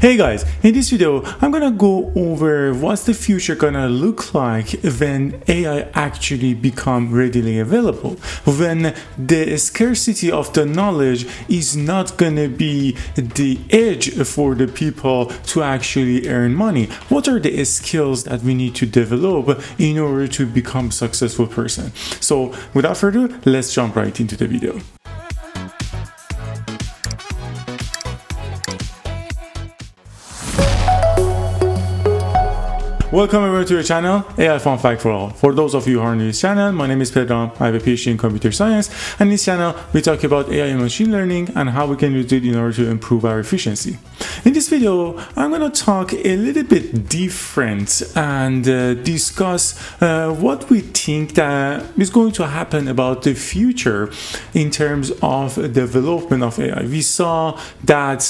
Hey guys, in this video I'm gonna go over what's the future gonna look like when AI actually become readily available, when the scarcity of the knowledge is not gonna be the edge for the people to actually earn money. What are the skills that we need to develop in order to become a successful person? So without further ado, let's jump right into the video. Welcome everyone to your channel, AI Fun Fact for All. For those of you who are new to this channel, my name is Pedram. I have a PhD in computer science, and in this channel we talk about AI and machine learning and how we can use it in order to improve our efficiency. In this video, I'm going to talk a little bit different and discuss what we think that is going to happen about the future in terms of development of AI. We saw that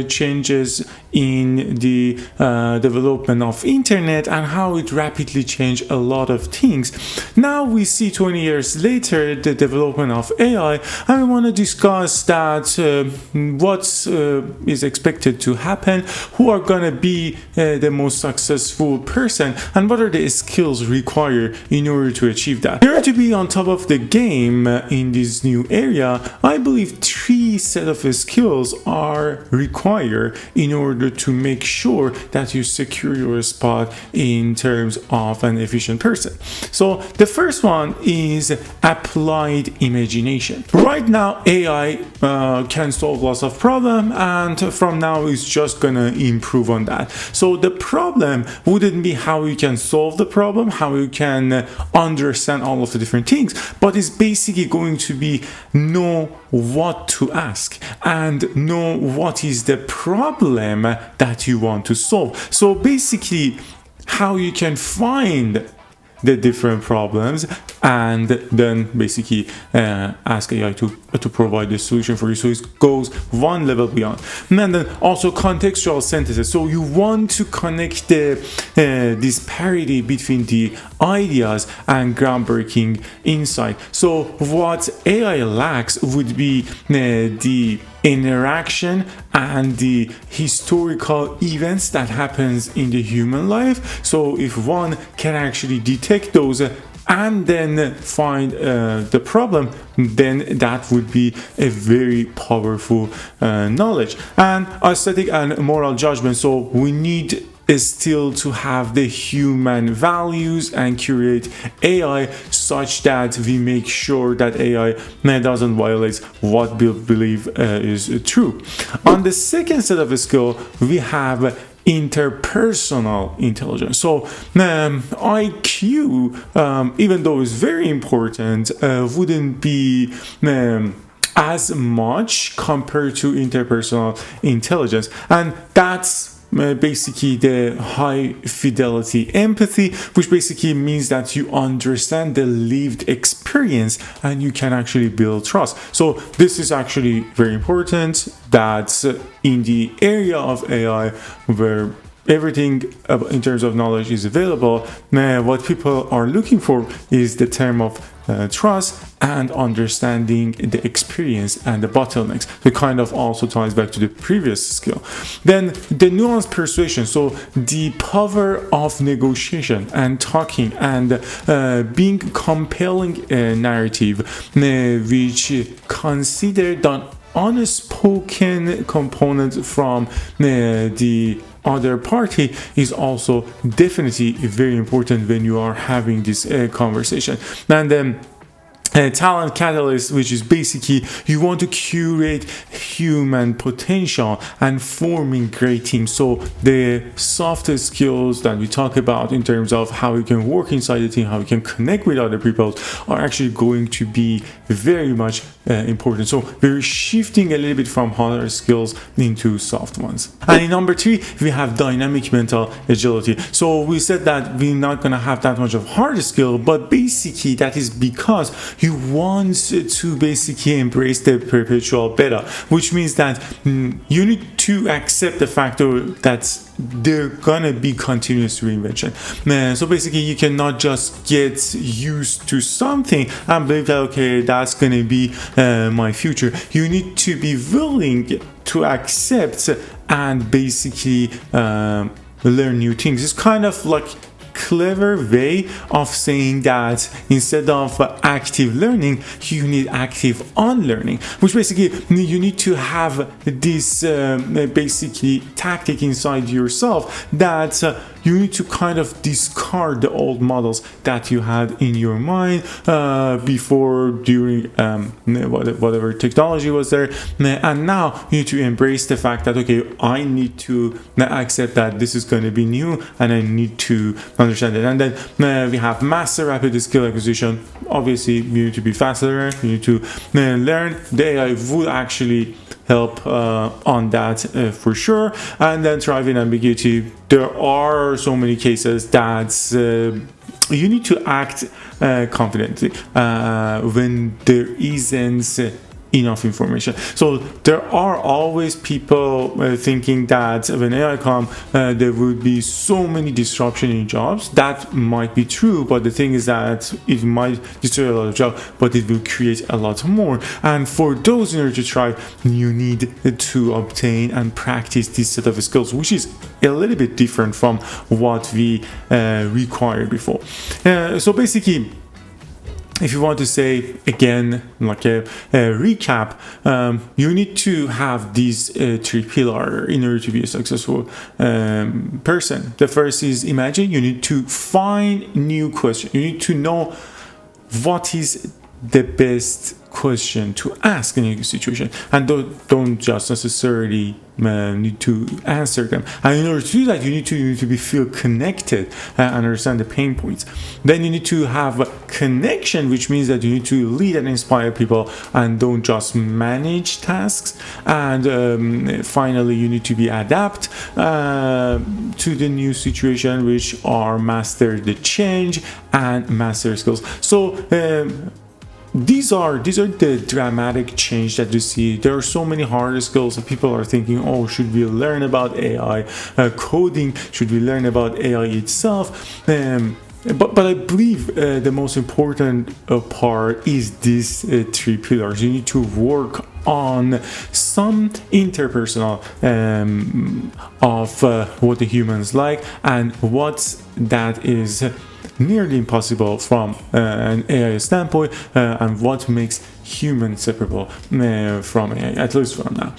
changes in the development of internet and how it rapidly changed a lot of things. Now we see 20 years later the development of AI, and we want to discuss that what is expected to happen, who are going to be the most successful person, and what are the skills required in order to achieve that. In order to be on top of the game in this new area, I believe three set of skills are required in order to make sure that you secure your spot in terms of an efficient person. So the first one is applied imagination. Right now AI can solve lots of problems, and from now it's just gonna improve on that. So the problem wouldn't be how you can solve the problem, how you can understand all of the different things, but it's basically going to be know what to ask and know what is the problem that you want to solve. So basically how you can find the different problems and then basically ask AI to provide the solution for you. So it goes one level beyond. And then also contextual synthesis. So you want to connect the disparity between the ideas and groundbreaking insight. So what AI lacks would be the interaction and the historical events that happens in the human life. So if one can actually detect those and then find the problem, then that would be a very powerful knowledge. And aesthetic and moral judgment. So we need still to have the human values and curate AI such that we make sure that AI doesn't violate what we believe is true. On the second set of skill, we have interpersonal intelligence. So IQ, even though it's very important, wouldn't be as much compared to interpersonal intelligence, and that's basically the high fidelity empathy, which basically means that you understand the lived experience and you can actually build trust. So this is actually very important, that in the area of AI where everything in terms of knowledge is available, what people are looking for is the term of trust and understanding the experience and the bottlenecks. It kind of also ties back to the previous skill. Then the nuanced persuasion, so the power of negotiation and talking and being compelling narrative, which consider the unspoken component from the other party, is also definitely very important when you are having this conversation. And then talent catalyst, which is basically you want to curate human potential and forming great teams. So the soft skills that we talk about in terms of how you can work inside the team, how you can connect with other people, are actually going to be very much important. So we're shifting a little bit from harder skills into soft ones. And in number three, we have dynamic mental agility. So we said that we're not going to have that much of hard skill, but basically that is because you want to basically embrace the perpetual beta, which means that you need to accept the factor that they're gonna be continuous reinvention. So basically you cannot just get used to something and believe that okay, that's gonna be my future. You need to be willing to accept and basically learn new things. It's kind of like clever way of saying that instead of active learning, you need active unlearning, which basically you need to have this basically tactic inside yourself that you need to kind of discard the old models that you had in your mind before, during whatever technology was there, and now you need to embrace the fact that, okay, I need to accept that this is going to be new and I need to understand it. And then we have master rapid skill acquisition. Obviously you need to be faster, you need to learn. The AI would actually help on that for sure. And then thriving ambiguity. There are so many cases that you need to act confidently when there isn't enough information. So there are always people thinking that when AI come, there would be so many disruption in jobs. That might be true, but the thing is that it might destroy a lot of jobs, but it will create a lot more. And for those, in order to thrive, you need to obtain and practice this set of skills, which is a little bit different from what we required before. So basically, if you want to say again, like a recap, you need to have these three pillars in order to be a successful person. The first is imagine. You need to find new questions. You need to know what is the best question to ask in a situation, and don't just necessarily need to answer them. And in order to do that, you need to feel connected and understand the pain points. Then you need to have a connection, which means that you need to lead and inspire people and don't just manage tasks. And finally, you need to be adapt to the new situation, which are master the change and master skills. So these are the dramatic change that you see. There are so many hard skills that people are thinking, oh, should we learn about AI coding? Should we learn about AI itself? But I believe the most important part is these three pillars. You need to work on some interpersonal of what the humans like and what that is nearly impossible from an AI standpoint, and what makes humans separable from AI, at least from now.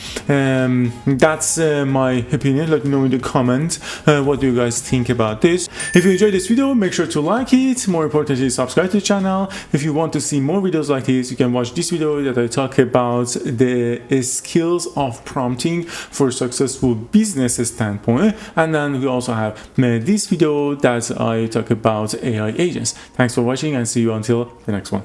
That's my opinion. Let me know in the comments what do you guys think about this. If you enjoyed this video, make sure to like it. More importantly, subscribe to the channel. If you want to see more videos like this, you can watch this video that I talk about the skills of prompting for successful business standpoint, and then we also have this video that I talk about AI agents. Thanks for watching and see you until the next one.